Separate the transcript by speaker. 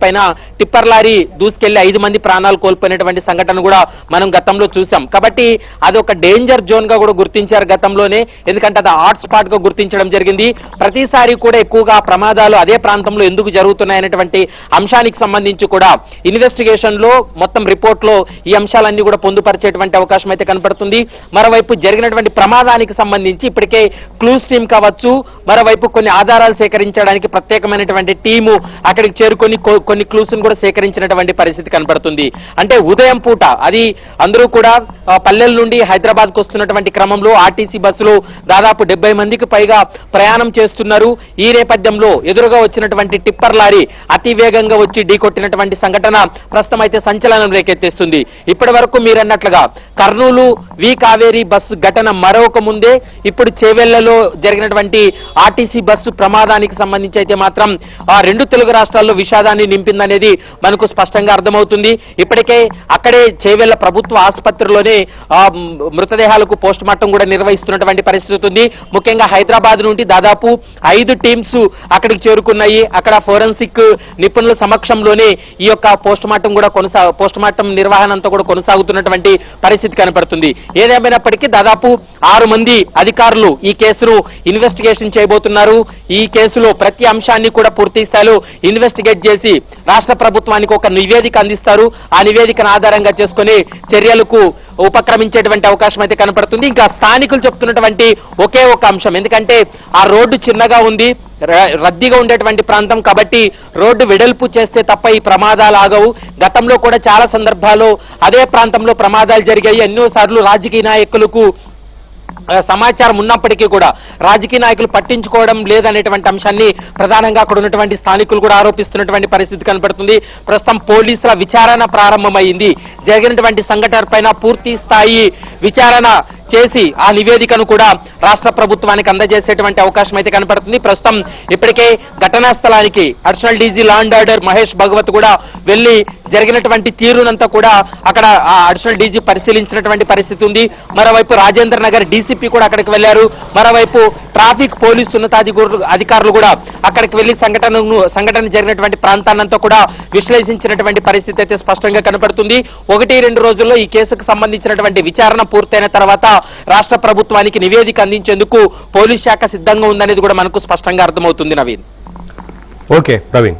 Speaker 1: పైన tipper lorry దూసుకెళ్లి 5 మంది ప్రాణాలు కోల్పోయినటువంటి సంఘటన కూడా మనం గతంలో చూసాం. కాబట్టి అది ఒక డేంజర్ జోన్ గా కూడా గుర్తించారు గతంలోనే, ఎందుకంటే అది హాట్ స్పాట్ గా గుర్తించడం జరిగింది. ప్రతిసారి కూడా ఎక్కువగా ప్రమాదాలు అదే ప్రాంతంలో ఎందుకు జరుగుతున్నాయనేటువంటి అంశానికి సంబంధించి కూడా ఇన్వెస్టిగేషన్ లో మొత్తం రిపోర్ట్ లో ఈ అంశాలన్నీ కూడా పొందుపరిచేటువంటి అవకాశం అయితే కనపడుతుంది. మరోవైపు జరిగినటువంటి ప్రమాదానికి సంబంధించి ఇప్పటికే క్లూస్ టీమ్ కావచ్చు, మరోవైపు కొన్ని ఆధారాలు సేకరించడానికి ప్రత్యేకమైనటువంటి టీము అక్కడికి చేరుకొని కొన్ని క్లూస్ కూడా సేకరించినటువంటి పరిస్థితి కనబడుతుంది. అంటే ఉదయం పూట అది అందరూ కూడా పల్లెల నుండి హైదరాబాద్ కు వస్తున్నటువంటి క్రమంలో ఆర్టీసీ బస్సులు దాదాపు 70 మందికి పైగా ప్రయాణం చేస్తున్నారు. ఈ నేపథ్యంలో ఎదురుగా వచ్చినటువంటి టిప్పర్ లారీ అతి వేగంగా వచ్చి ఢీకొట్టినటువంటి సంఘటన ప్రస్తుతం అయితే సంచలనం రేకెత్తిస్తుంది. ఇప్పటి వరకు మీరన్నట్లుగా కర్నూలు వి కావేరీ బస్సు ఘటన మరొక ముందే ఇప్పుడు చేవెళ్లలో జరిగినటువంటి ఆర్టీసీ బస్సు ప్రమాదానికి సంబంధించి అయితే మాత్రం ఆ 2 తెలుగు రాష్ట్రాల్లో విషాదాన్ని నింపిందనేది మనకు స్పష్టంగా అర్థమవుతుంది. ఇప్పటికే అక్కడే చేవెళ్ల ప్రభుత్వ ఆసుపత్రిలోనే మృతదేహాలకు పోస్ట్ మార్టం కూడా నిర్వహిస్తున్నటువంటి పరిస్థితి ఉంది. ముఖ్యంగా హైదరాబాద్ నుండి దాదాపు 5 టీమ్స్ అక్కడికి చేరుకున్నాయి. అక్కడ ఫోరెన్సిక్ నిపుణుల సమక్షంలోనే ఈ యొక్క పోస్ట్ మార్టం నిర్వహణ అంతా కూడా కొనసాగుతున్నటువంటి పరిస్థితి కనపడుతుంది. ఏదేమైనప్పటికీ దాదాపు 6 మంది అధికారులు ఈ కేసును ఇన్వెస్టిగేషన్ చేయబోతున్నారు. ఈ కేసులో ప్రతి అంశాన్ని కూడా పూర్తి స్థాయిలో ఇన్వెస్టిగేట్ చేసి రాష్ట్ర ప్రభుత్వానికి ఒక నివేదిక అందిస్తారు. ఆ నివేదికను ఆధారంగా చేసుకుని చర్యలకు ఉపక్రమించేటువంటి అవకాశం అయితే కనపడుతుంది. ఇంకా స్థానికులు చెప్తున్నటువంటి ఒకే ఒక అంశం, ఎందుకంటే ఆ రోడ్డు చిన్నగా ఉంది, రద్దీగా ఉండేటువంటి ప్రాంతం కాబట్టి రోడ్డు వెడల్పు చేస్తే తప్ప ఈ ప్రమాదాలు ఆగవు. గతంలో కూడా చాలా సందర్భాల్లో అదే ప్రాంతంలో ప్రమాదాలు జరిగాయి. ఎన్నోసార్లు రాజకీయ నాయకులకు సమాచారం ఉన్నప్పటికీ కూడా రాజకీయ నాయకులు పట్టించుకోవడం లేదనేటువంటి అంశాన్ని ప్రధానంగా అక్కడ ఉన్నటువంటి స్థానికులు కూడా ఆరోపిస్తున్నటువంటి పరిస్థితి కనపడుతుంది. ప్రస్తుతం పోలీసుల విచారణ ప్రారంభమైంది. జరిగినటువంటి సంఘటన పైన పూర్తి స్థాయి విచారణ చేసి ఆ నివేదికను కూడా రాష్ట్ర ప్రభుత్వానికి అందజేసేటువంటి అవకాశం అయితే కనపడుతుంది. ప్రస్తుతం ఇప్పటికే ఘటనా స్థలానికి additional DG law and order Mahesh Bhagwat కూడా వెళ్లి జరిగినటువంటి తీరునంతా కూడా అక్కడ ఆ అడిషనల్ డీజీ పరిశీలించినటువంటి పరిస్థితి ఉంది. మరోవైపు రాజేంద్ర నగర్ డీసీపీ కూడా అక్కడికి వెళ్లారు. మరోవైపు ట్రాఫిక్ పోలీసు ఉన్నతాధికారులు కూడా అక్కడికి వెళ్లి సంఘటన జరిగినటువంటి ప్రాంతాన్నంతా కూడా విశ్లేషించినటువంటి పరిస్థితి అయితే స్పష్టంగా కనపడుతుంది. 1-2 రోజుల్లో ఈ కేసుకు సంబంధించినటువంటి విచారణ పూర్తయిన తర్వాత రాష్ట్ర ప్రభుత్వానికి నివేదిక అందించేందుకు పోలీస్ శాఖ సిద్ధంగా ఉందనేది కూడా మనకు స్పష్టంగా అర్థమవుతుంది. నవీన్.
Speaker 2: ఓకే ప్రవీణ్.